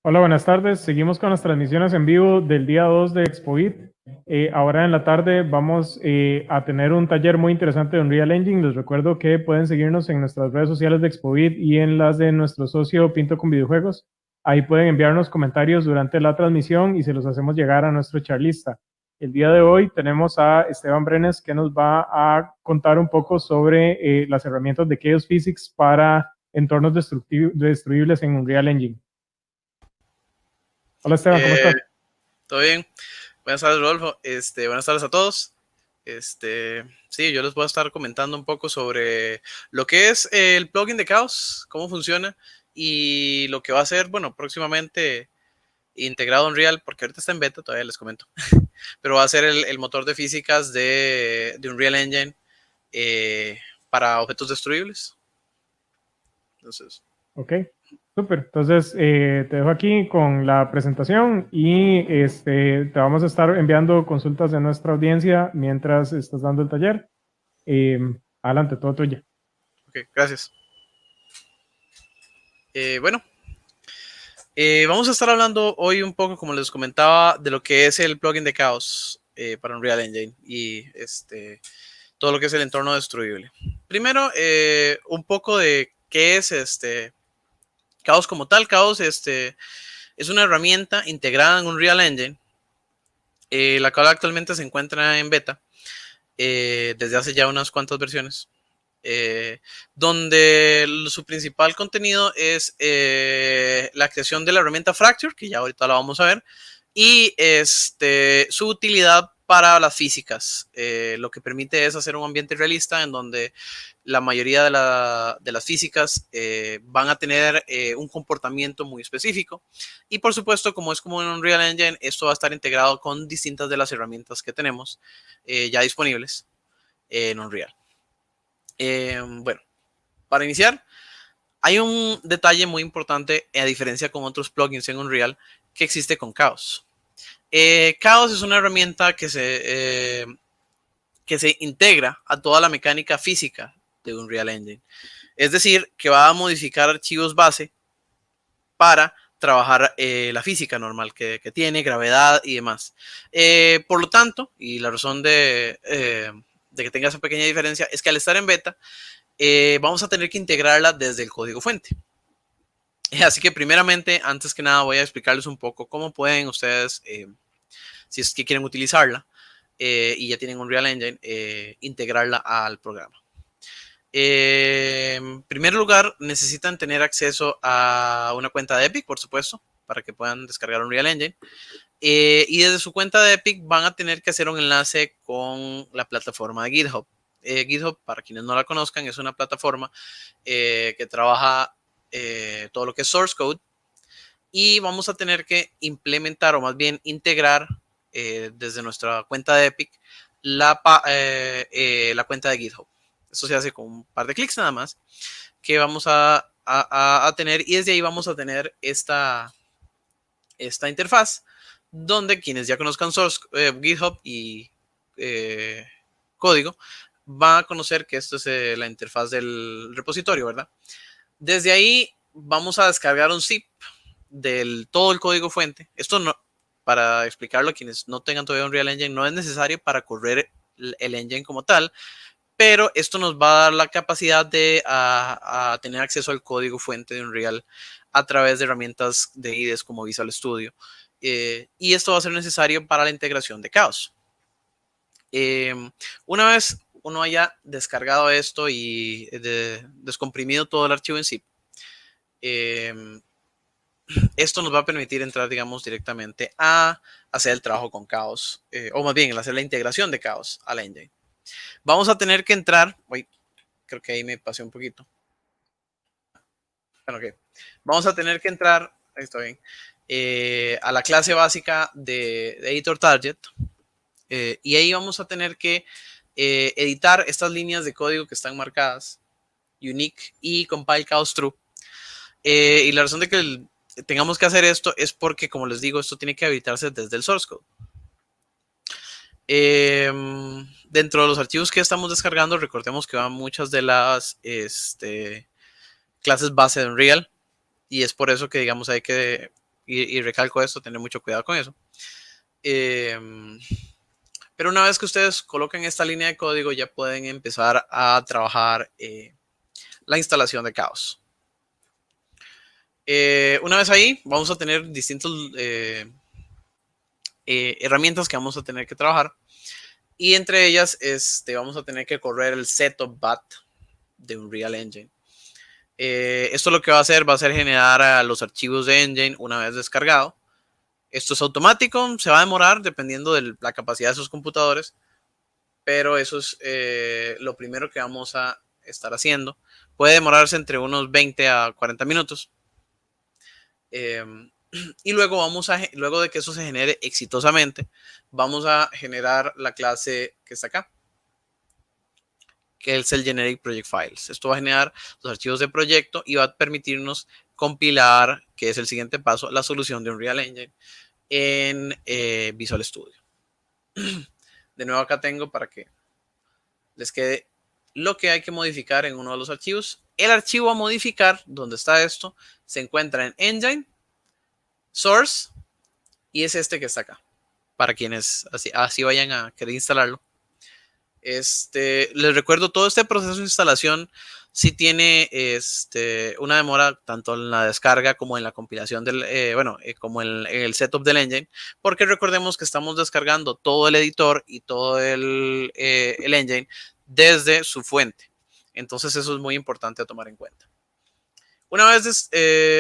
Hola, buenas tardes. Seguimos con las transmisiones en vivo del día 2 de Expoit. Ahora en la tarde vamos a tener un taller muy interesante de Unreal Engine. Les recuerdo que pueden seguirnos en nuestras redes sociales de Expoit y en las de nuestro socio Pinto con Videojuegos. Ahí pueden enviarnos comentarios durante la transmisión y se los hacemos llegar a nuestro charlista. El día de hoy tenemos a Esteban Brenes que nos va a contar un poco sobre las herramientas de Chaos Physics para entornos destruibles en Unreal Engine. Hola Esteban, ¿cómo estás? ¿Todo bien? Buenas tardes, Rodolfo. Buenas tardes a todos. Sí, yo les voy a estar comentando un poco sobre lo que es el plugin de Chaos, cómo funciona y lo que va a ser, bueno, próximamente integrado en Unreal, porque ahorita está en beta, todavía les comento, pero va a ser el motor de físicas de Unreal Engine para objetos destruibles. Entonces, Ok, súper. Entonces, te dejo aquí con la presentación y te vamos a estar enviando consultas de nuestra audiencia mientras estás dando el taller. Eh, Adelante, todo tuyo. ok, gracias. Bueno, vamos a estar hablando hoy un poco, como les comentaba, de lo que es el plugin de Chaos para Unreal Engine y todo lo que es el entorno destruible. Primero, un poco de qué es Chaos como tal. Chaos es una herramienta integrada en Unreal Engine, la cual actualmente se encuentra en beta desde hace ya unas cuantas versiones. Donde su principal contenido es la creación de la herramienta Fracture, que ya ahorita la vamos a ver, y su utilidad para las físicas. Lo que permite es hacer un ambiente realista en donde la mayoría de las físicas van a tener un comportamiento muy específico. Y por supuesto, como es como en Unreal Engine, esto va a estar integrado con distintas de las herramientas que tenemos ya disponibles en Unreal. Bueno, para iniciar, hay un detalle muy importante, a diferencia con otros plugins en Unreal, que existe con Chaos. Chaos es una herramienta que se integra a toda la mecánica física de Unreal Engine. Es decir, que va a modificar archivos base para trabajar la física normal que tiene, gravedad y demás. Por lo tanto, y la razón de que tenga esa pequeña diferencia es que al estar en beta, vamos a tener que integrarla desde el código fuente. Así que primeramente, antes que nada, voy a explicarles un poco cómo pueden ustedes, si es que quieren utilizarla y ya tienen un Unreal Engine, integrarla al programa. En primer lugar, necesitan tener acceso a una cuenta de Epic, por supuesto, para que puedan descargar un Unreal Engine. Y desde su cuenta de Epic van a tener que hacer un enlace con la plataforma de GitHub. GitHub, para quienes no la conozcan, es una plataforma que trabaja todo lo que es source code, y vamos a tener que implementar o más bien integrar desde nuestra cuenta de Epic la cuenta de GitHub. Eso se hace con un par de clics nada más que vamos a tener, y desde ahí vamos a tener esta interfaz donde quienes ya conozcan source, GitHub y código van a conocer que esto es la interfaz del repositorio, ¿verdad? Desde ahí vamos a descargar un zip del todo el código fuente. Esto no, para explicarlo a quienes no tengan todavía un Unreal Engine, no es necesario para correr el engine como tal, pero esto nos va a dar la capacidad de a tener acceso al código fuente de Unreal a través de herramientas de IDEs como Visual Studio. Y esto va a ser necesario para la integración de Chaos. Una vez uno haya descargado esto y descomprimido todo el archivo en zip, esto nos va a permitir entrar, digamos, directamente a hacer el trabajo con Chaos, o más bien, hacer la integración de Chaos a la engine. Vamos a tener que entrar, creo que ahí me pasé un poquito. Bueno, ok. Vamos a tener que entrar, ahí está bien, a la clase básica de Editor Target, y ahí vamos a tener que editar estas líneas de código que están marcadas, unique y compile chaos true. Y la razón de que tengamos que hacer esto es porque, como les digo, esto tiene que habilitarse desde el source code. Dentro de los archivos que estamos descargando, recordemos que van muchas de las clases base de Unreal, y es por eso que, digamos, hay que y recalco esto, tener mucho cuidado con eso. Pero una vez que ustedes coloquen esta línea de código, ya pueden empezar a trabajar la instalación de Chaos. Una vez ahí, vamos a tener distintas herramientas que vamos a tener que trabajar. Y entre ellas, vamos a tener que correr el setup bat de Unreal Engine. Esto lo que va a hacer generar los archivos de Engine una vez descargado. Esto es automático, se va a demorar dependiendo de la capacidad de sus computadores, pero eso es lo primero que vamos a estar haciendo. Puede demorarse entre unos 20 a 40 minutos. Y luego luego de que eso se genere exitosamente, vamos a generar la clase que está acá, que es el Generic Project Files. Esto va a generar los archivos de proyecto y va a permitirnos compilar, que es el siguiente paso, la solución de Unreal Engine en Visual Studio. De nuevo acá tengo para que les quede lo que hay que modificar en uno de los archivos. El archivo a modificar, donde está esto, se encuentra en Engine, Source, y es este que está acá, para quienes así vayan a querer instalarlo. Les recuerdo, todo este proceso de instalación sí tiene una demora tanto en la descarga como en la compilación como en el setup del engine, porque recordemos que estamos descargando todo el editor y todo el engine desde su fuente. Entonces eso es muy importante a tomar en cuenta. Una vez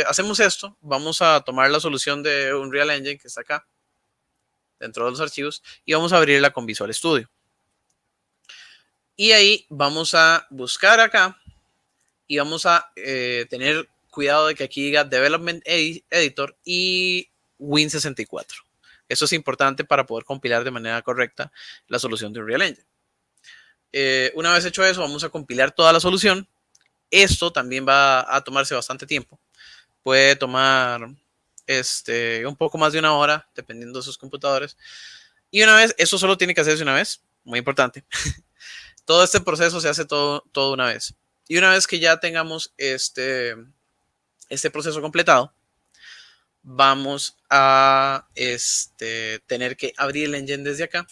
hacemos esto, vamos a tomar la solución de Unreal Engine que está acá, dentro de los archivos, y vamos a abrirla con Visual Studio. Y ahí vamos a buscar acá y vamos a tener cuidado de que aquí diga Development Editor y Win64. Eso es importante para poder compilar de manera correcta la solución de Unreal Engine. Una vez hecho eso, vamos a compilar toda la solución. Esto también va a tomarse bastante tiempo. Puede tomar un poco más de una hora, dependiendo de sus computadores. Y una vez, eso solo tiene que hacerse una vez, muy importante. Todo este proceso se hace todo una vez. Y una vez que ya tengamos este proceso completado, vamos a tener que abrir el engine desde acá.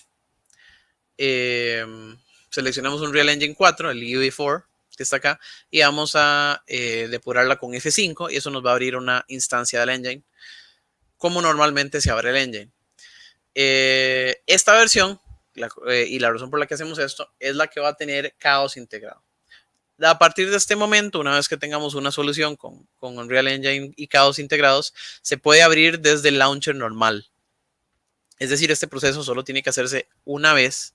Seleccionamos un Unreal Engine 4, el UE4, que está acá, y vamos a depurarla con F5, y eso nos va a abrir una instancia del engine, como normalmente se abre el engine. Esta versión, y la razón por la que hacemos esto, es la que va a tener Chaos integrado. A partir de este momento, una vez que tengamos una solución con Unreal Engine y Chaos integrados, se puede abrir desde el launcher normal. Es decir, este proceso solo tiene que hacerse una vez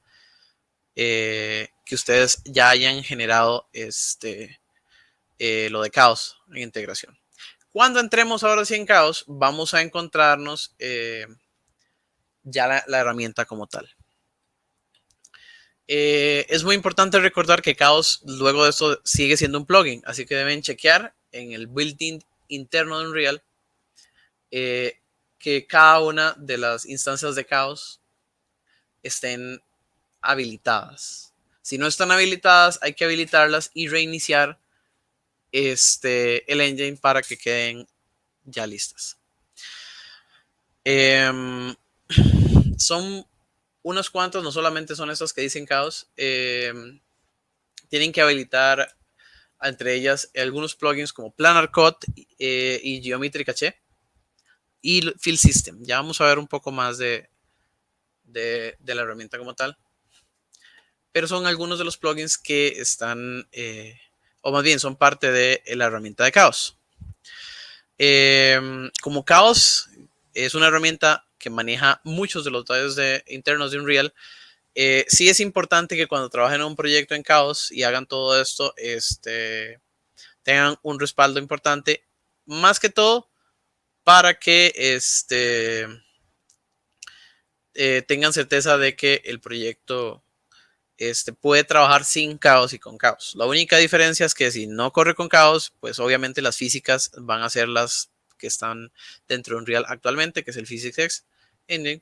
que ustedes ya hayan generado lo de Chaos en integración. Cuando entremos ahora sí en Chaos, vamos a encontrarnos ya la herramienta como tal. Es muy importante recordar que Chaos luego de esto sigue siendo un plugin, así que deben chequear en el built-in interno de Unreal que cada una de las instancias de Chaos estén habilitadas. Si no están habilitadas, hay que habilitarlas y reiniciar el engine para que queden ya listas. Son unos cuantos, no solamente son estos que dicen Chaos. Tienen que habilitar entre ellas algunos plugins como Planar Cut y Geometry Cache y Fill System. Ya vamos a ver un poco más de la herramienta como tal. Pero son algunos de los plugins que están, o más bien son parte de la herramienta de Chaos. Como Chaos es una herramienta que maneja muchos de los detalles internos de Unreal, sí es importante que cuando trabajen en un proyecto en Chaos y hagan todo esto, tengan un respaldo importante, más que todo para que tengan certeza de que el proyecto puede trabajar sin Chaos y con Chaos. La única diferencia es que si no corre con Chaos, pues obviamente las físicas van a ser las que están dentro de Unreal actualmente, que es el PhysicsX Engine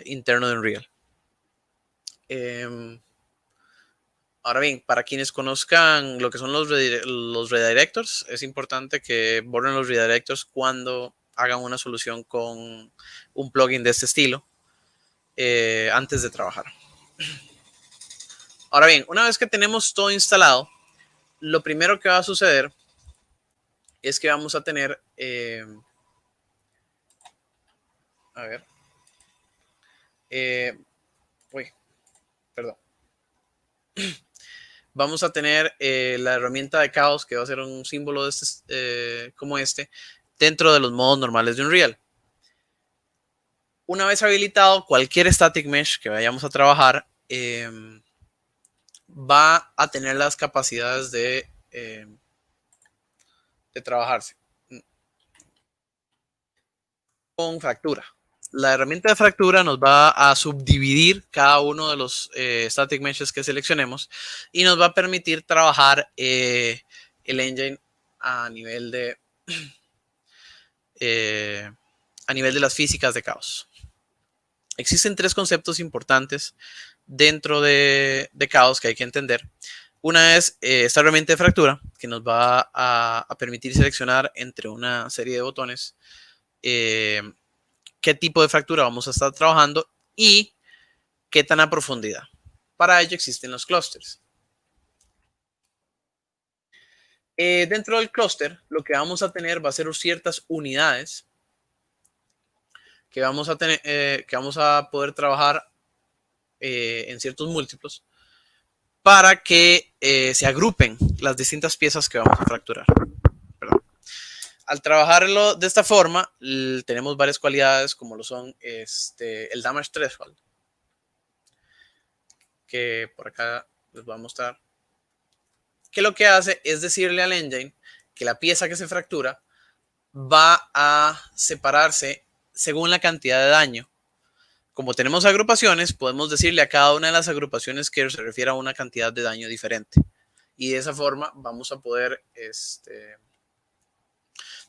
interno de Unreal. Ahora bien, para quienes conozcan lo que son los redirectors, es importante que borren los redirectors cuando hagan una solución con un plugin de este estilo antes de trabajar. Ahora bien, una vez que tenemos todo instalado, lo primero que va a suceder es que vamos a tener, a ver, uy, perdón. Vamos a tener la herramienta de caos, que va a ser un símbolo de como este, dentro de los modos normales de Unreal. Una vez habilitado, cualquier static mesh que vayamos a trabajar va a tener las capacidades de trabajarse con fractura. La herramienta de fractura nos va a subdividir cada uno de los static meshes que seleccionemos y nos va a permitir trabajar el engine a nivel de las físicas de caos. Existen tres conceptos importantes dentro de caos que hay que entender. Una es esta herramienta de fractura, que nos va a permitir seleccionar entre una serie de botones qué tipo de fractura vamos a estar trabajando y qué tan a profundidad. Para ello existen los clusters. Dentro del clúster, lo que vamos a tener va a ser ciertas unidades que vamos a tener, que vamos a poder trabajar en ciertos múltiplos para que se agrupen las distintas piezas que vamos a fracturar. Perdón. Al trabajarlo de esta forma, tenemos varias cualidades como lo son el damage threshold, que por acá les voy a mostrar, que lo que hace es decirle al engine que la pieza que se fractura va a separarse según la cantidad de daño. Como tenemos agrupaciones, podemos decirle a cada una de las agrupaciones que se refiere a una cantidad de daño diferente. Y de esa forma vamos a poder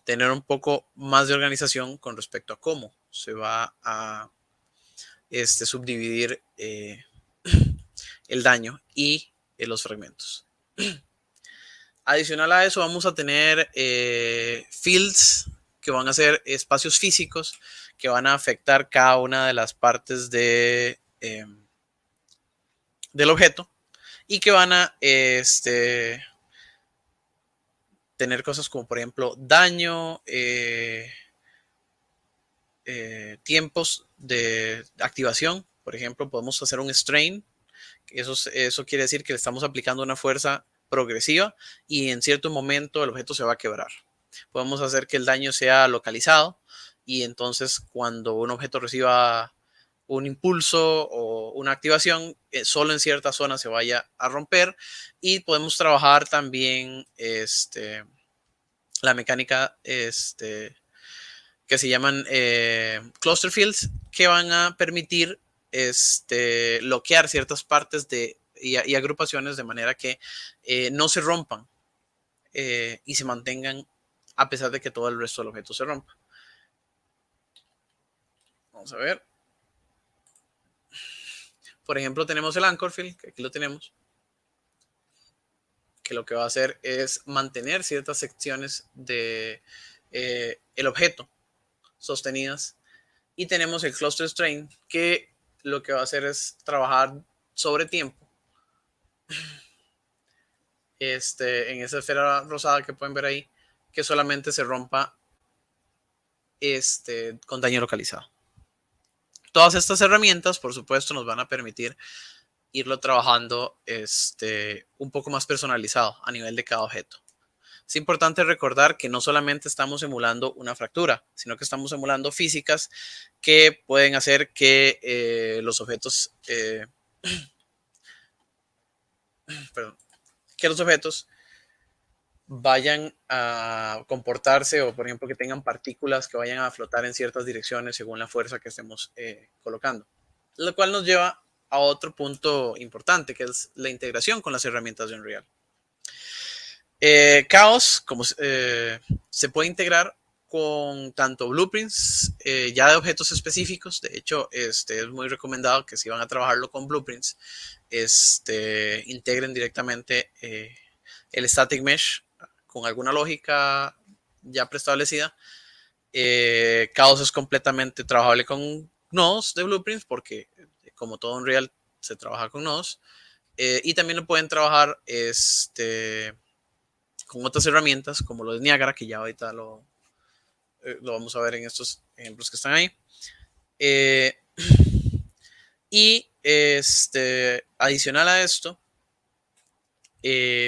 tener un poco más de organización con respecto a cómo se va a subdividir el daño y los fragmentos. Adicional a eso, vamos a tener fields, que van a ser espacios físicos que van a afectar cada una de las partes del objeto y que van a tener cosas como, por ejemplo, daño, tiempos de activación. Por ejemplo, podemos hacer un strain. Eso quiere decir que le estamos aplicando una fuerza progresiva y en cierto momento el objeto se va a quebrar. Podemos hacer que el daño sea localizado y entonces cuando un objeto reciba un impulso o una activación, solo en cierta zona se vaya a romper. Y podemos trabajar también la mecánica que se llaman cluster fields, que van a permitir bloquear ciertas partes y agrupaciones de manera que no se rompan y se mantengan a pesar de que todo el resto del objeto se rompa. Vamos a ver. Por ejemplo, tenemos el anchor field, que aquí lo tenemos, que lo que va a hacer es mantener ciertas secciones de el objeto sostenidas. Y tenemos el cluster strain, que lo que va a hacer es trabajar sobre tiempo. En esa esfera rosada que pueden ver ahí, que solamente se rompa con daño localizado. Todas estas herramientas, por supuesto, nos van a permitir irlo trabajando un poco más personalizado a nivel de cada objeto. Es importante recordar que no solamente estamos emulando una fractura, sino que estamos emulando físicas que pueden hacer que los objetos vayan a comportarse o, por ejemplo, que tengan partículas que vayan a flotar en ciertas direcciones según la fuerza que estemos colocando. Lo cual nos lleva a otro punto importante, que es la integración con las herramientas de Unreal. Chaos, como se puede integrar con tanto blueprints ya de objetos específicos. De hecho, es muy recomendado que si van a trabajarlo con blueprints, integren directamente el static mesh con alguna lógica ya preestablecida. Chaos es completamente trabajable con nodos de blueprints porque como todo en Real se trabaja con nodos. Y también lo pueden trabajar con otras herramientas como lo de Niagara, que ya ahorita lo vamos a ver en estos ejemplos que están ahí. Y adicional a esto,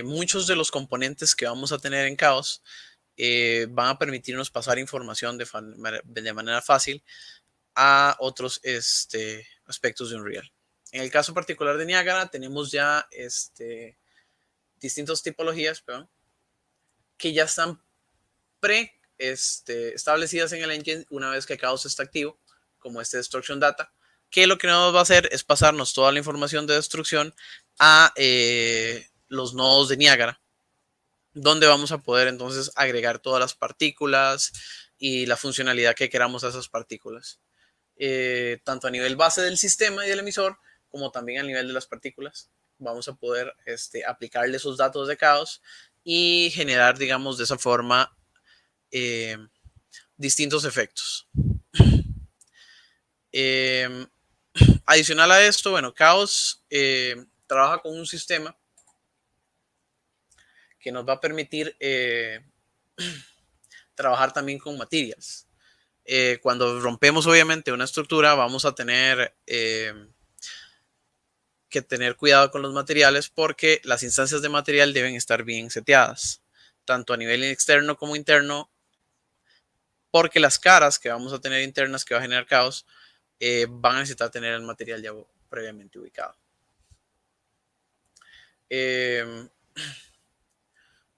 muchos de los componentes que vamos a tener en Chaos van a permitirnos pasar información de manera fácil a otros aspectos de Unreal. En el caso particular de Niagara, tenemos ya distintas tipologías, perdón, que ya están establecidas en el engine una vez que Chaos está activo, como Destruction Data, que lo que nos va a hacer es pasarnos toda la información de destrucción a los nodos de Niagara, donde vamos a poder entonces agregar todas las partículas y la funcionalidad que queramos a esas partículas. Tanto a nivel base del sistema y del emisor, como también a nivel de las partículas. Vamos a poder aplicarle esos datos de Chaos y generar, digamos, de esa forma distintos efectos. Adicional a esto, bueno, Chaos trabaja con un sistema que nos va a permitir trabajar también con materials. Cuando rompemos obviamente una estructura, vamos a tener que tener cuidado con los materiales porque las instancias de material deben estar bien seteadas, tanto a nivel externo como interno, porque las caras que vamos a tener internas que va a generar Chaos van a necesitar tener el material ya previamente ubicado.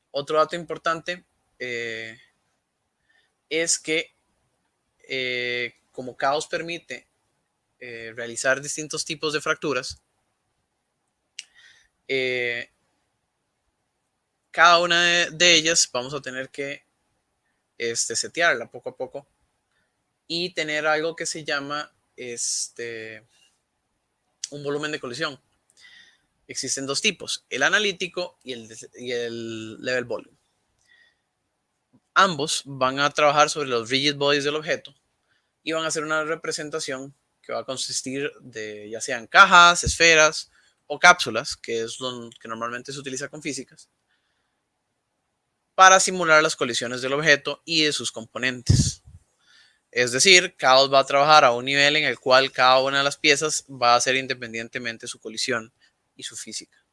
Otro dato importante es que como Chaos permite realizar distintos tipos de fracturas, cada una de ellas vamos a tener que setearla poco a poco y tener algo que se llama un volumen de colisión. Existen dos tipos, el analítico y el level volume. Ambos van a trabajar sobre los rigid bodies del objeto y van a hacer una representación que va a consistir de ya sean cajas, esferas o cápsulas, que es lo que normalmente se utiliza con físicas, para simular las colisiones del objeto y de sus componentes. Es decir, Chaos va a trabajar a un nivel en el cual cada una de las piezas va a hacer independientemente su colisión y su física.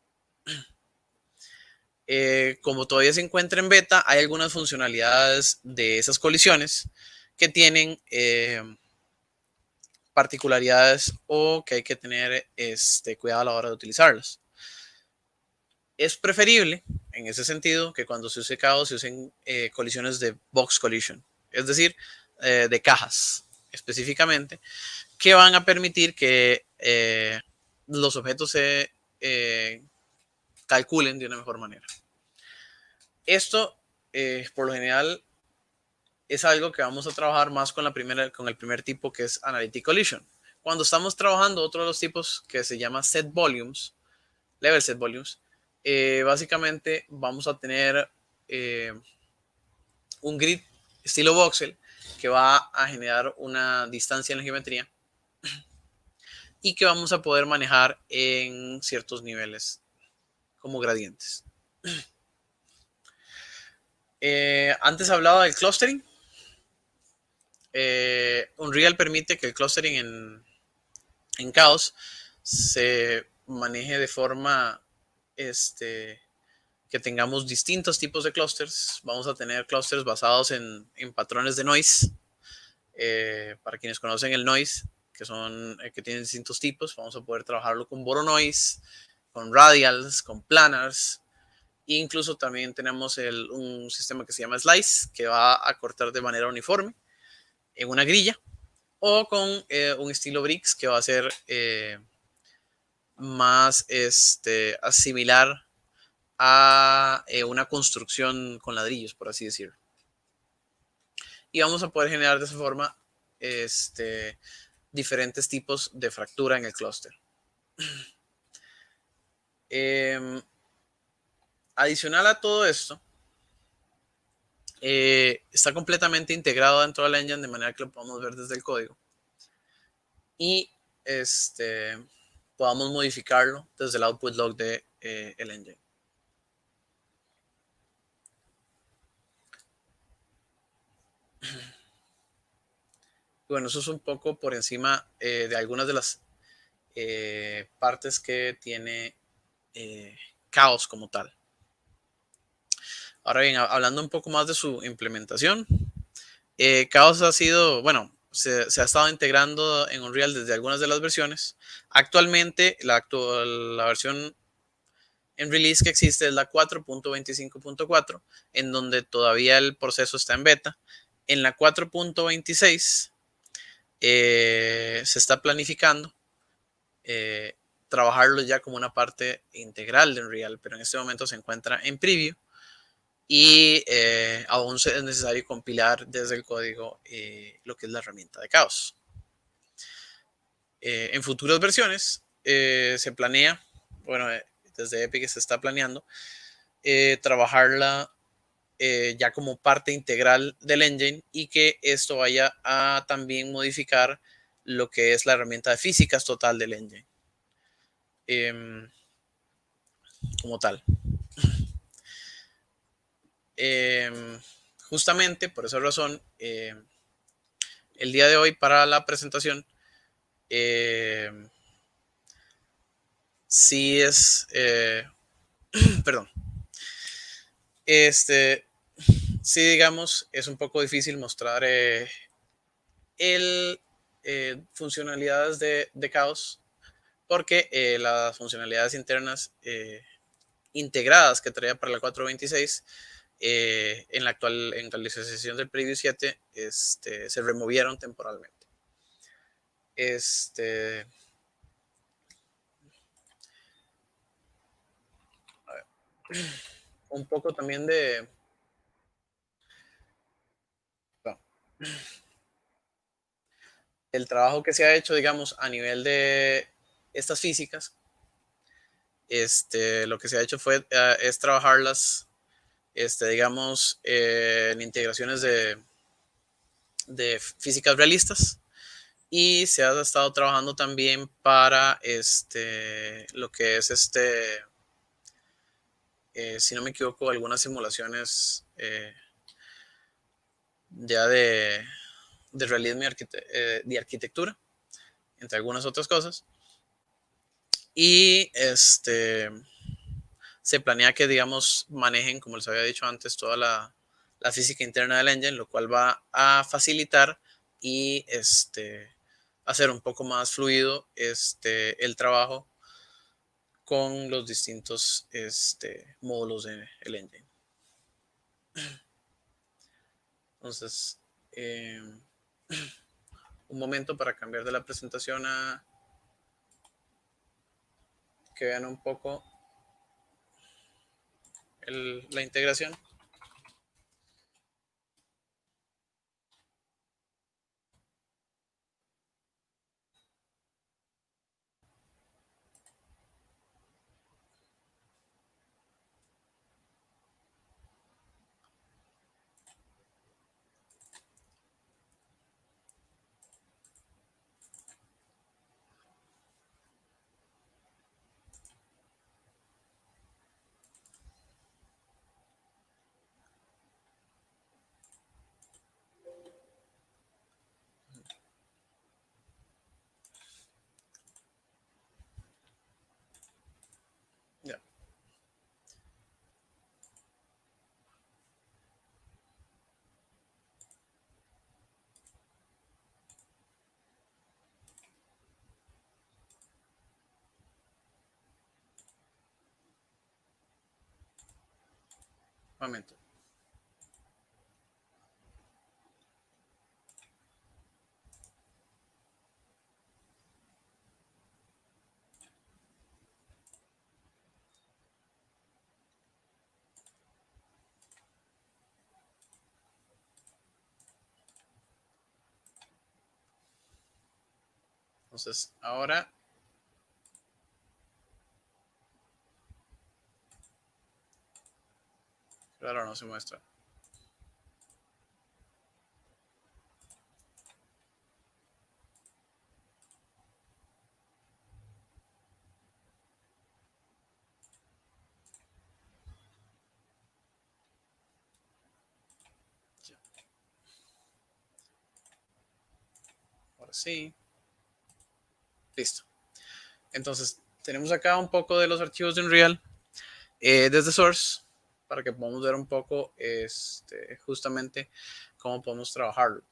Como todavía se encuentra en beta, hay algunas funcionalidades de esas colisiones que tienen particularidades o que hay que tener cuidado a la hora de utilizarlas. Es preferible, en ese sentido, que cuando se use Chaos se usen colisiones de box collision, es decir, de cajas específicamente, que van a permitir que los objetos se calculen de una mejor manera. Esto, por lo general, es algo que vamos a trabajar más con el primer tipo, que es Analytic Collision. Cuando estamos trabajando otro de los tipos que se llama Set Volumes, Level Set Volumes, básicamente vamos a tener un grid estilo voxel que va a generar una distancia en la geometría y que vamos a poder manejar en ciertos niveles como gradientes. Antes hablaba del clustering. Unreal permite que el clustering en Chaos se maneje de forma que tengamos distintos tipos de clusters. Vamos a tener clusters basados en patrones de noise. Para quienes conocen el noise, que tienen distintos tipos, vamos a poder trabajarlo con Voronoi, con radials, con planars. E incluso también tenemos un sistema que se llama Slice, que va a cortar de manera uniforme en una grilla, o con un estilo Bricks, que va a ser más similar a una construcción con ladrillos, por así decirlo. y vamos a poder generar de esa forma diferentes tipos de fractura en el clúster. Adicional a todo esto, está completamente integrado dentro de la engine de manera que lo podamos ver desde el código y podamos modificarlo desde el output log de el engine. Bueno, eso es un poco por encima de algunas de las partes que tiene Chaos como tal. Ahora bien, hablando un poco más de su implementación, Chaos ha sido, bueno, se ha estado integrando en Unreal desde algunas de las versiones. Actualmente, la versión en release que existe es la 4.25.4, en donde todavía el proceso está en beta. En la 4.26 se está planificando trabajarlo ya como una parte integral de Unreal, pero en este momento se encuentra en preview y aún es necesario compilar desde el código lo que es la herramienta de Chaos. En futuras versiones se planea, bueno, desde Epic se está planeando trabajarla ya como parte integral del engine y que esto vaya a también modificar lo que es la herramienta de físicas total del engine como tal. Justamente por esa razón, el día de hoy para la presentación, sí es, perdón, sí digamos, es un poco difícil mostrar el funcionalidades de Chaos porque las funcionalidades internas integradas que traía para la 426 en la actualización del Preview 7 se removieron temporalmente. A ver, un poco también de bueno, el trabajo que se ha hecho, digamos, a nivel de estas físicas. Lo que se ha hecho es trabajarlas, digamos, en integraciones de físicas realistas. Y se ha estado trabajando también para lo que es si no me equivoco, algunas simulaciones ya de realismo de arquitectura, entre algunas otras cosas. Y se planea que, digamos, manejen, como les había dicho antes, toda la física interna del engine, lo cual va a facilitar y hacer un poco más fluido el trabajo con los distintos módulos del engine. Entonces, un momento para cambiar de la presentación a que vean un poco la integración. Ya. Un momento. Entonces, ahora claro, no se muestra. Ahora sí. Listo. Entonces, tenemos acá un poco de los archivos de Unreal desde Source para que podamos ver un poco justamente cómo podemos trabajarlo.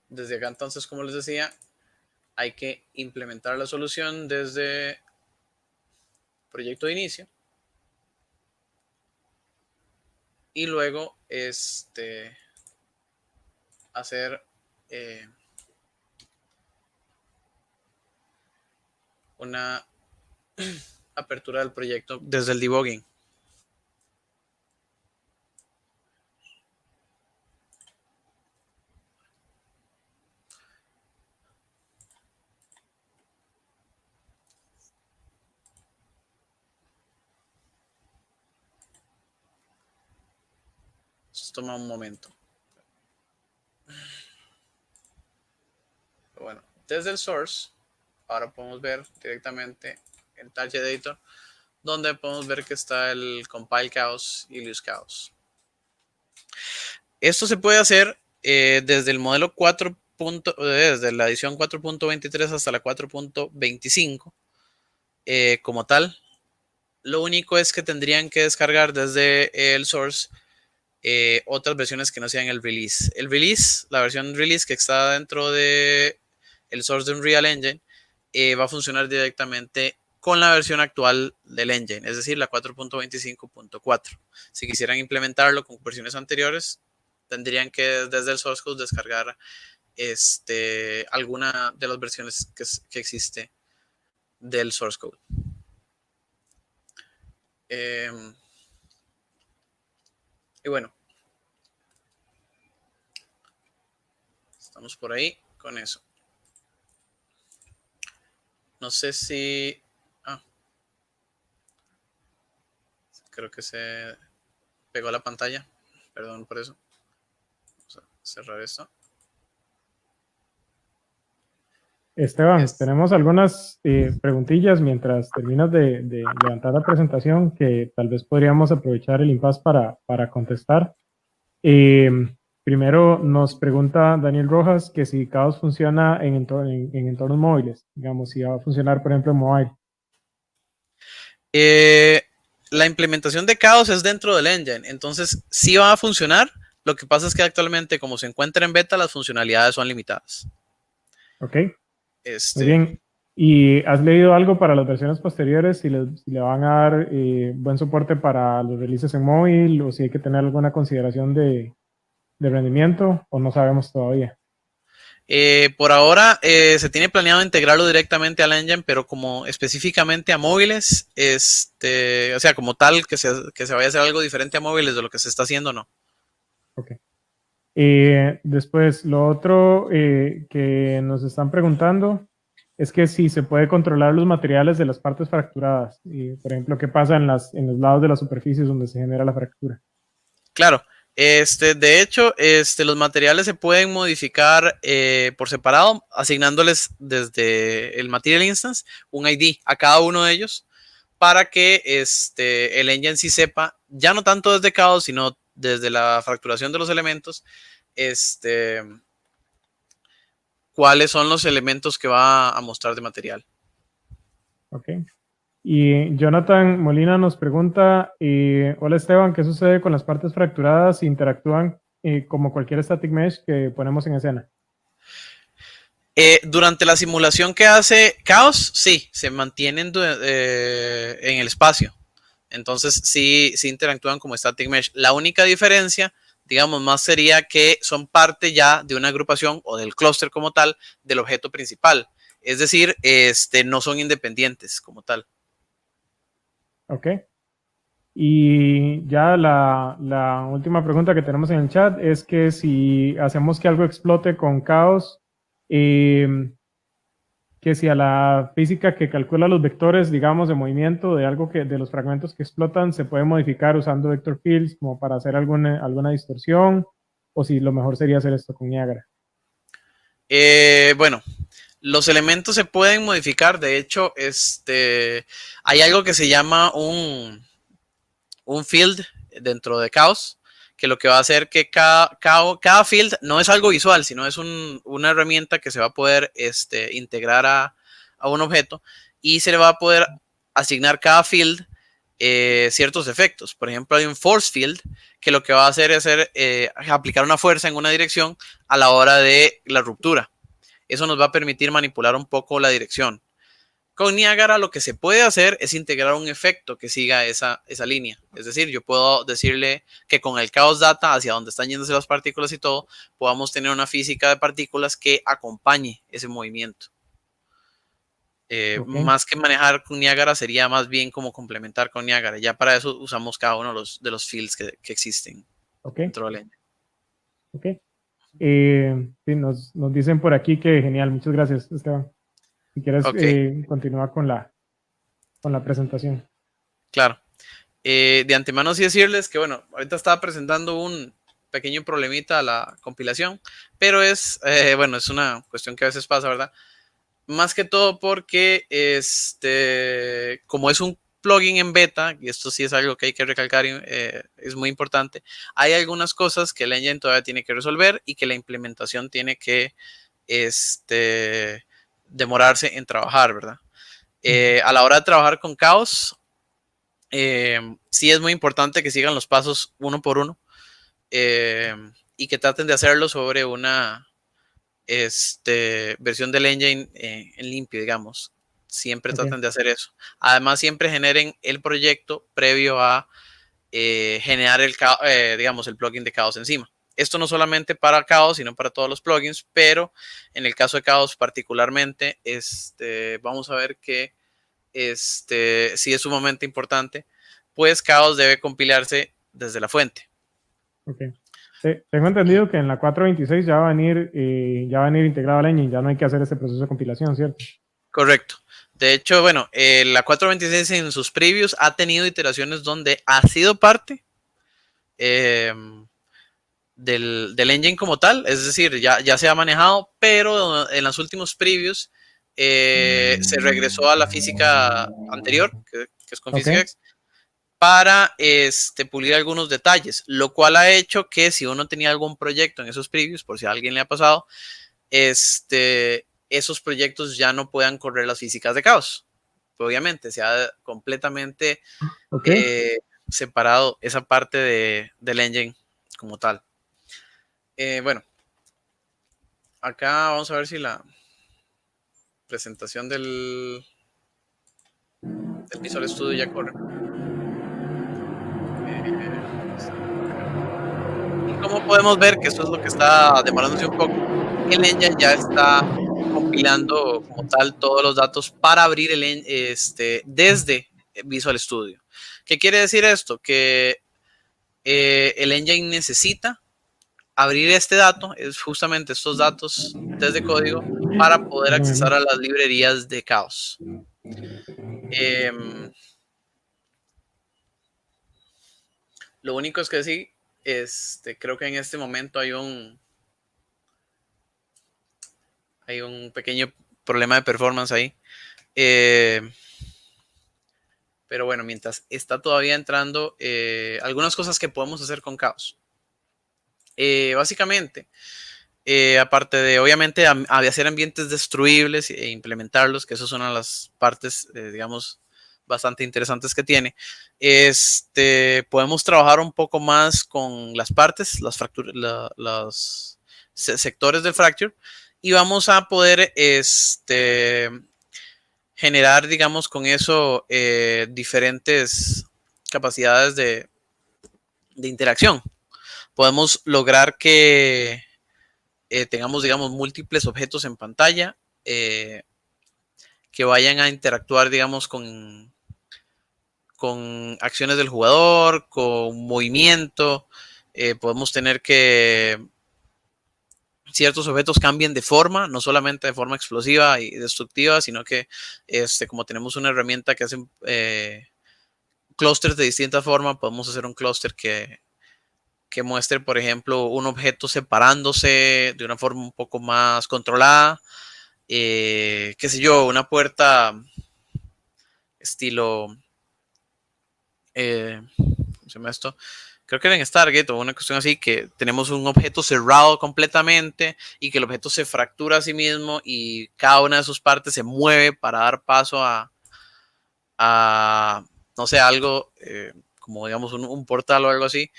Desde acá entonces, como les decía, hay que implementar la solución desde proyecto de inicio y luego hacer una apertura del proyecto desde el debugging. Esto toma un momento. Pero bueno, desde el source, ahora podemos ver directamente el Target Editor, donde podemos ver que está el Compile Chaos y Lose Chaos. Esto se puede hacer desde el modelo 4. Desde la edición 4.23 hasta la 4.25 como tal. Lo único es que tendrían que descargar desde el source otras versiones que no sean el release. El release, la versión release que está dentro de el source de Unreal Engine, va a funcionar directamente con la versión actual del engine, es decir, la 4.25.4. Si quisieran implementarlo con versiones anteriores, tendrían que desde el source code descargar alguna de las versiones que existe del source code. Y bueno, estamos por ahí con eso. No sé si... creo que se pegó la pantalla. Perdón por eso. Vamos a cerrar esto. Esteban, tenemos algunas preguntillas mientras terminas de levantar la presentación que tal vez podríamos aprovechar el impasse para contestar. Primero nos pregunta Daniel Rojas que si Chaos funciona en entornos móviles, digamos, si va a funcionar, por ejemplo, en mobile. La implementación de Chaos es dentro del engine, entonces sí va a funcionar. Lo que pasa es que actualmente, como se encuentra en beta, las funcionalidades son limitadas. Ok. Muy bien. ¿Y has leído algo para las versiones posteriores? Si le van a dar buen soporte para los releases en móvil o si hay que tener alguna consideración de rendimiento o no sabemos todavía. Por ahora se tiene planeado integrarlo directamente al engine, pero como específicamente a móviles, o sea, como tal, que se vaya a hacer algo diferente a móviles de lo que se está haciendo, no. Ok. Después, lo otro que nos están preguntando es que si se puede controlar los materiales de las partes fracturadas. Por ejemplo, ¿qué pasa en los lados de las superficies donde se genera la fractura? Claro. De hecho, los materiales se pueden modificar por separado, asignándoles desde el Material Instance un ID a cada uno de ellos para que el engine sí sepa, ya no tanto desde Chaos, sino desde la fracturación de los elementos, cuáles son los elementos que va a mostrar de material. Ok. Y Jonathan Molina nos pregunta, hola Esteban, ¿qué sucede con las partes fracturadas si interactúan como cualquier static mesh que ponemos en escena? Durante la simulación que hace Chaos, sí, se mantienen en el espacio. Entonces sí interactúan como static mesh. La única diferencia, digamos, más sería que son parte ya de una agrupación o del clúster como tal del objeto principal. Es decir, no son independientes como tal. Ok. Y ya la última pregunta que tenemos en el chat es que si hacemos que algo explote con caos, eh, que si a la física que calcula los vectores, digamos, de movimiento de algo que de los fragmentos que explotan se puede modificar usando vector fields como para hacer alguna distorsión, o si lo mejor sería hacer esto con Niagara. Bueno, los elementos se pueden modificar. De hecho, hay algo que se llama un field dentro de Chaos, que lo que va a hacer que cada field no es algo visual, sino es una herramienta que se va a poder integrar a un objeto y se le va a poder asignar cada field ciertos efectos. Por ejemplo, hay un force field que lo que va a hacer es aplicar una fuerza en una dirección a la hora de la ruptura. Eso nos va a permitir manipular un poco la dirección. Con Niagara lo que se puede hacer es integrar un efecto que siga esa línea. Es decir, yo puedo decirle que con el chaos data, hacia donde están yéndose las partículas y todo, podamos tener una física de partículas que acompañe ese movimiento. Okay. Más que manejar con Niagara, sería más bien como complementar con Niagara. Ya para eso usamos cada uno de los fields que existen dentro del engine. Ok. Sí, nos dicen por aquí que genial. Muchas gracias, Esteban. Si quieres Ok, continuar con la presentación. claro. De antemano sí decirles que, bueno, ahorita estaba presentando un pequeño problemita a la compilación, pero bueno, es una cuestión que a veces pasa, ¿verdad? Más que todo porque, como es un plugin en beta, y esto sí es algo que hay que recalcar, es muy importante, hay algunas cosas que el engine todavía tiene que resolver y que la implementación tiene que, demorarse en trabajar, ¿verdad? A la hora de trabajar con Chaos, sí es muy importante que sigan los pasos uno por uno eh, y que traten de hacerlo sobre una versión del engine en limpio, digamos. Siempre Okay. traten de hacer eso. Además, siempre generen el proyecto previo a generar digamos, el plugin de Chaos encima. Esto no solamente para Chaos, sino para todos los plugins, pero en el caso de Chaos particularmente, vamos a ver que sí es sumamente importante, pues Chaos debe compilarse desde la fuente. Okay. Tengo entendido que en la 4.26 ya va a venir integrado al engine, ya no hay que hacer ese proceso de compilación, ¿cierto? Correcto. De hecho, bueno, la 426 en sus previews ha tenido iteraciones donde ha sido parte eh, del engine como tal, es decir, ya se ha manejado, pero en los últimos previews se regresó a la física anterior, que es con Okay. PhysX, para pulir algunos detalles, lo cual ha hecho que si uno tenía algún proyecto en esos previews, por si a alguien le ha pasado, esos proyectos ya no puedan correr las físicas de caos. Obviamente, se ha completamente Okay. eh, separado esa parte del engine como tal. Bueno, acá vamos a ver si la presentación del Visual Studio ya corre. Y como podemos ver que esto es lo que está demorándose un poco, el engine ya está compilando como tal todos los datos para abrir desde Visual Studio. ¿Qué quiere decir esto? Que el engine necesita abrir este dato, es justamente estos datos desde código, para poder accesar a las librerías de Chaos. Eh, lo único es que sí, creo que en este momento hay un pequeño problema de performance ahí. Eh, pero bueno, mientras está todavía entrando, algunas cosas que podemos hacer con Chaos. Básicamente, aparte de obviamente hacer ambientes destruibles e implementarlos, que eso es una de las partes, digamos, bastante interesantes que tiene. Podemos trabajar un poco más con las partes, las fracturas, los sectores del fracture, y vamos a poder generar, digamos, con eso diferentes capacidades de interacción. Podemos lograr que tengamos, digamos, múltiples objetos en pantalla que vayan a interactuar, digamos, con acciones del jugador, con movimiento. Podemos tener que ciertos objetos cambien de forma, no solamente de forma explosiva y destructiva, sino que como tenemos una herramienta que hace clústeres de distinta forma, podemos hacer un clúster que muestre, por ejemplo, un objeto separándose de una forma un poco más controlada. Qué sé yo, una puerta estilo, ¿cómo se llama esto? Creo que era en Stargate o una cuestión así, que tenemos un objeto cerrado completamente y que el objeto se fractura a sí mismo y cada una de sus partes se mueve para dar paso a no sé, algo como digamos un portal o algo así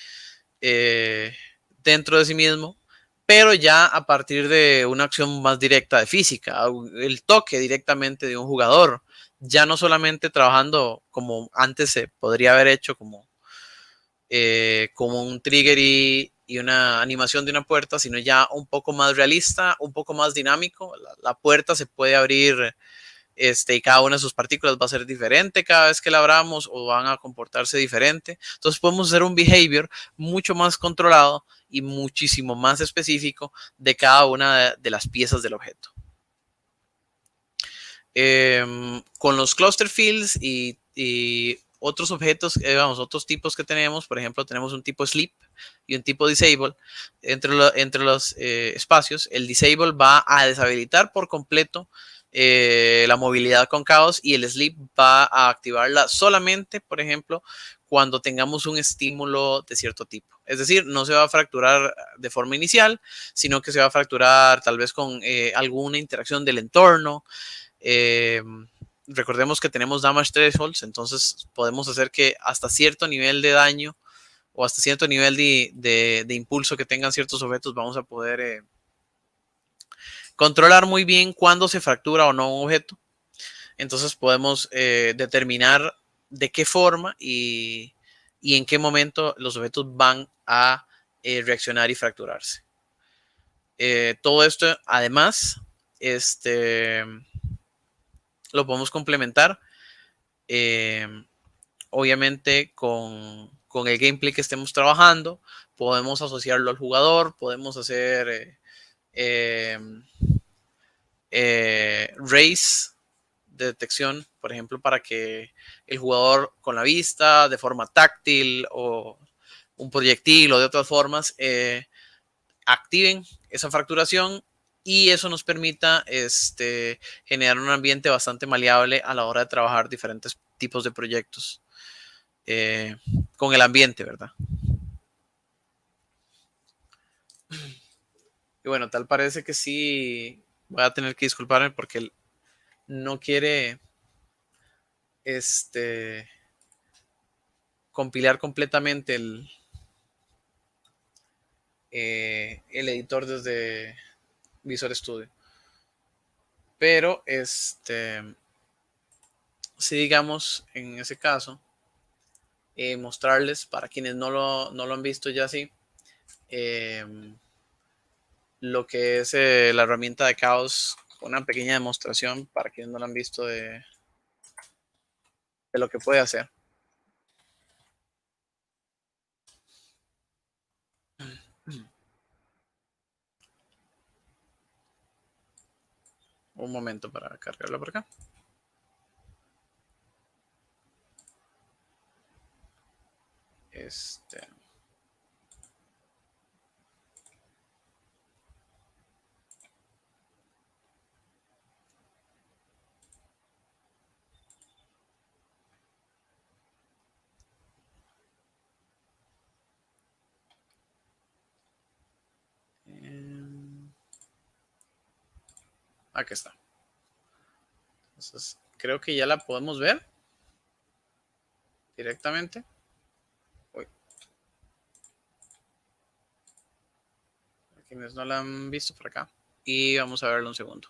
eh, dentro de sí mismo, pero ya a partir de una acción más directa de física, el toque directamente de un jugador, ya no solamente trabajando como antes se podría haber hecho, como un trigger y una animación de una puerta, sino ya un poco más realista, un poco más dinámico. La puerta se puede abrir y cada una de sus partículas va a ser diferente cada vez que la abramos o van a comportarse diferente. Entonces podemos hacer un behavior mucho más controlado y muchísimo más específico de cada una de las piezas del objeto. Con los cluster fields y otros objetos, vamos, otros tipos que tenemos, por ejemplo, tenemos un tipo sleep y un tipo disable entre los espacios. El disable va a deshabilitar por completo la movilidad con caos y el sleep va a activarla solamente, por ejemplo, cuando tengamos un estímulo de cierto tipo. Es decir, no se va a fracturar de forma inicial, sino que se va a fracturar tal vez con alguna interacción del entorno. Eh, Recordemos que tenemos damage thresholds, entonces podemos hacer que hasta cierto nivel de daño o hasta cierto nivel de impulso que tengan ciertos objetos vamos a poder controlar muy bien cuándo se fractura o no un objeto. Entonces podemos determinar de qué forma y en qué momento los objetos van a reaccionar y fracturarse. Todo esto, además, lo podemos complementar, eh, obviamente, con el gameplay que estemos trabajando. Podemos asociarlo al jugador, podemos hacer eh, race de detección, por ejemplo, para que el jugador con la vista, de forma táctil o un proyectil o de otras formas, activen esa fracturación y eso nos permita generar un ambiente bastante maleable a la hora de trabajar diferentes tipos de proyectos con el ambiente, ¿verdad? Y bueno, tal parece que sí voy a tener que disculparme porque no quiere este, compilar completamente el editor desde Visual Studio. Pero si digamos en ese caso, mostrarles para quienes no lo han visto ya así, eh, lo que es la herramienta de caos, una pequeña demostración para quienes no lo han visto de lo que puede hacer. Un momento para cargarlo por acá. Este. Aquí está. Entonces, creo que ya la podemos ver directamente. Uy, quienes no la han visto por acá. Y vamos a verlo un segundo.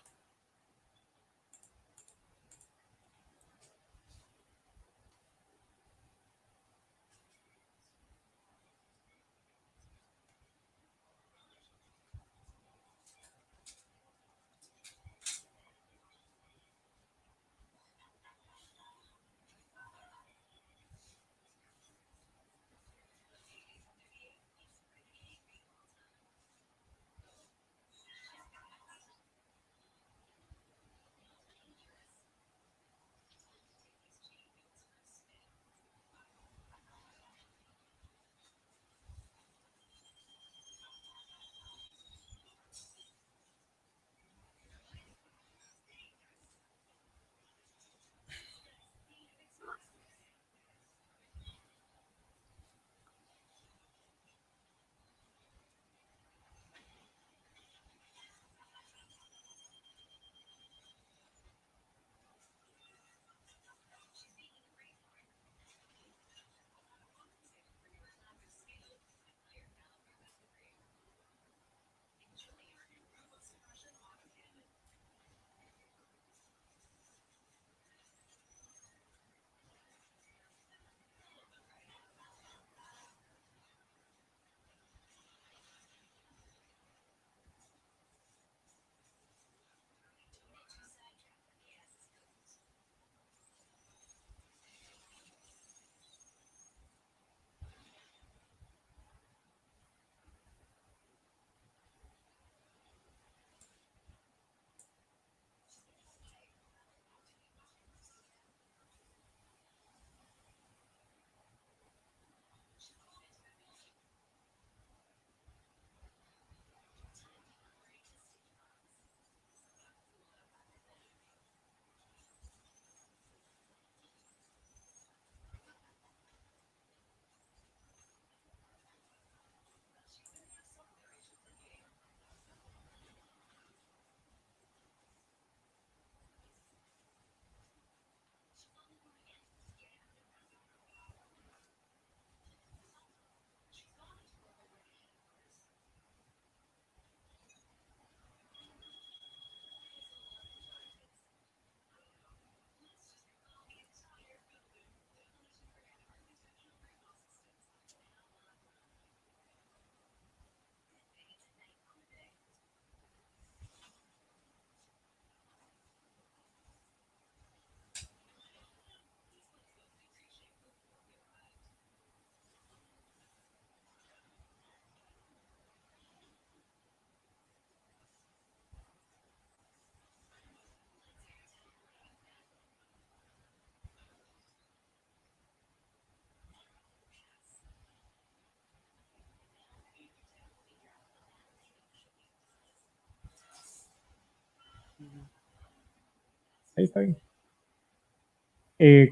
Ahí está bien.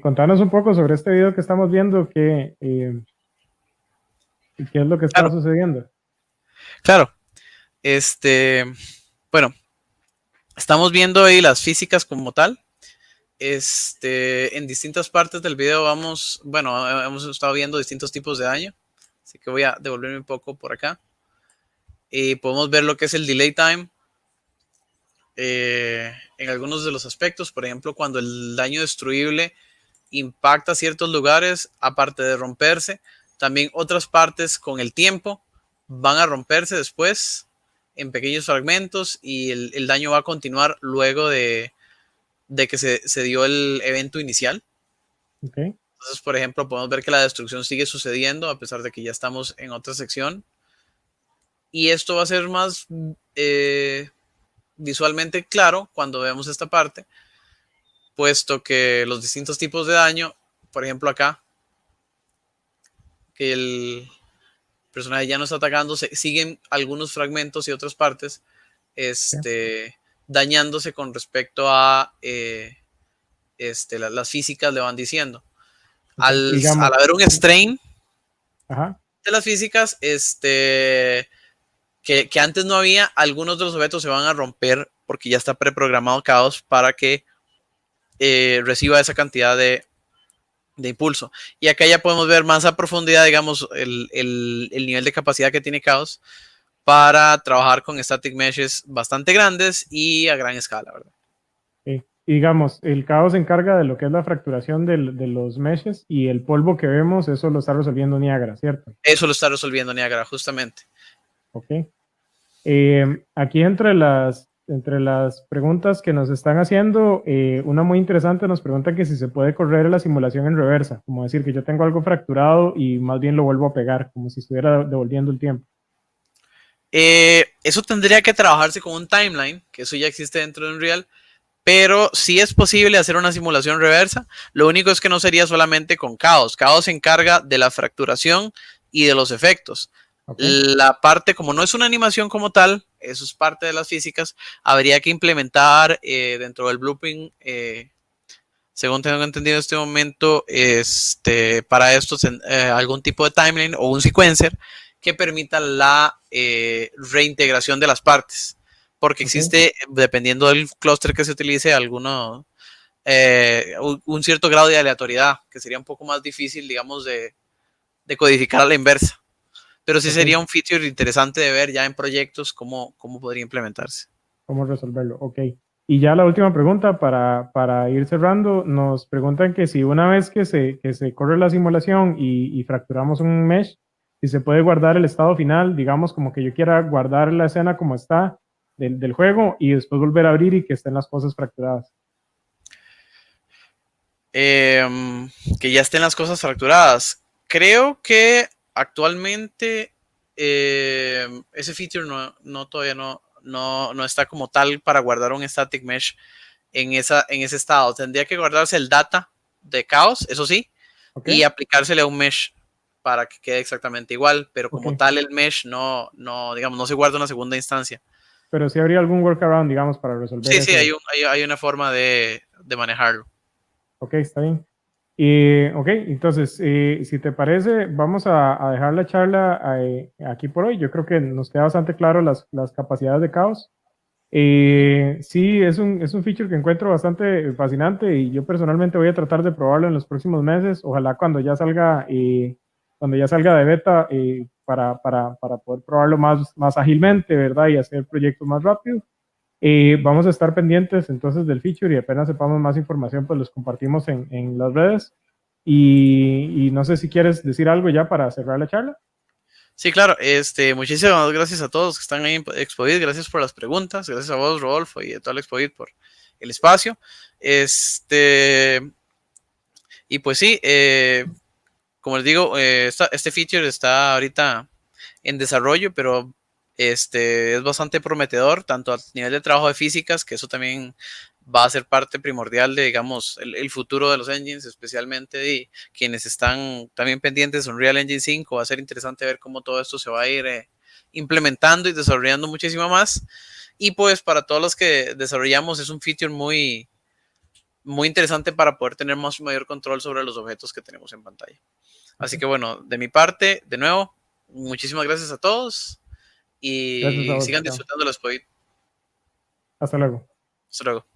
Contanos un poco sobre este video que estamos viendo, qué es lo que está Claro, sucediendo. claro. Bueno, estamos viendo ahí las físicas como tal. En distintas partes del video bueno, hemos estado viendo distintos tipos de daño. Así que voy a devolverme un poco por acá. Y podemos ver lo que es el delay time en algunos de los aspectos. Por ejemplo, cuando el daño destruible impacta ciertos lugares, aparte de romperse, también otras partes con el tiempo van a romperse después en pequeños fragmentos y el daño va a continuar luego de que se dio el evento inicial. Okay. Entonces, por ejemplo, podemos ver que la destrucción sigue sucediendo a pesar de que ya estamos en otra sección. Y esto va a ser más visualmente claro cuando veamos esta parte, puesto que los distintos tipos de daño, por ejemplo acá, que el personaje ya no está atacando, siguen algunos fragmentos y otras partes Okay. dañándose con respecto a las físicas le van diciendo. Okay. Al Digamos, haber un strain ajá. de las físicas, que antes no había, algunos de los objetos se van a romper porque ya está preprogramado Caos para que reciba esa cantidad de impulso. Y acá ya podemos ver más a profundidad, digamos, el nivel de capacidad que tiene Caos para trabajar con static meshes bastante grandes y a gran escala, ¿verdad? Digamos, el caos se encarga de lo que es la fracturación de los meshes y el polvo que vemos, eso lo está resolviendo Niagara, ¿cierto? Eso lo está resolviendo Niagara, justamente. Ok. Aquí entre las preguntas que nos están haciendo, una muy interesante nos pregunta que si se puede correr la simulación en reversa, como decir que yo tengo algo fracturado y más bien lo vuelvo a pegar, como si estuviera devolviendo el tiempo. Eso tendría que trabajarse con un timeline, que eso ya existe dentro de Unreal, pero sí es posible hacer una simulación reversa. Lo único es que no sería solamente con Caos. Caos se encarga de la fracturación y de los efectos. Ok. La parte, como no es una animación como tal, eso es parte de las físicas, habría que implementar dentro del blueprint, según tengo entendido en este momento, para esto algún tipo de timeline o un sequencer que permita la reintegración de las partes. Porque Ok. existe, dependiendo del clúster que se utilice, un cierto grado de aleatoriedad, que sería un poco más difícil, digamos, de codificar a la inversa. Pero sí Ok. sería un feature interesante de ver ya en proyectos cómo podría implementarse. ¿Cómo resolverlo? Ok. Y ya la última pregunta para ir cerrando, nos preguntan que si una vez que se corre la simulación y fracturamos un mesh, si se puede guardar el estado final, digamos como que yo quiera guardar la escena como está del juego y después volver a abrir y que estén las cosas fracturadas. Que ya estén las cosas fracturadas. Creo que actualmente ese feature todavía no está como tal para guardar un static mesh en ese estado. Tendría que guardarse el data de caos, eso sí, ¿Ok? y aplicársele a un mesh para que quede exactamente igual, pero Ok. como tal el mesh digamos, no se guarda en una segunda instancia. Pero si habría algún workaround, digamos, para resolver Sí, sí, ese. hay una forma de manejarlo. Ok, está bien. Ok, entonces, si te parece, vamos a dejar la charla aquí por hoy. Yo creo que nos queda bastante claro las capacidades de caos. Sí, es un feature que encuentro bastante fascinante y yo personalmente voy a tratar de probarlo en los próximos meses. Ojalá cuando ya salga de beta, para poder probarlo más ágilmente, ¿verdad? Y hacer proyectos más rápido. Vamos a estar pendientes entonces del feature y apenas sepamos más información, pues los compartimos en las redes. Y no sé si quieres decir algo ya para cerrar la charla. Sí, claro. Muchísimas gracias a todos que están ahí en Expovid. Gracias por las preguntas. Gracias a vos, Rodolfo, y a todo el Expovid por el espacio. Y pues sí, como les digo, este feature está ahorita en desarrollo, pero es bastante prometedor, tanto a nivel de trabajo de físicas, que eso también va a ser parte primordial de, digamos, el futuro de los engines, especialmente de quienes están también pendientes de Unreal Engine 5. Va a ser interesante ver cómo todo esto se va a ir implementando y desarrollando muchísimo más. Y pues para todos los que desarrollamos es un feature muy, muy interesante para poder tener más mayor control sobre los objetos que tenemos en pantalla. Así que bueno, de mi parte, de nuevo, muchísimas gracias a todos Gracias a y vos, sigan Mateo. disfrutando los Exploit. Hasta luego. Hasta luego.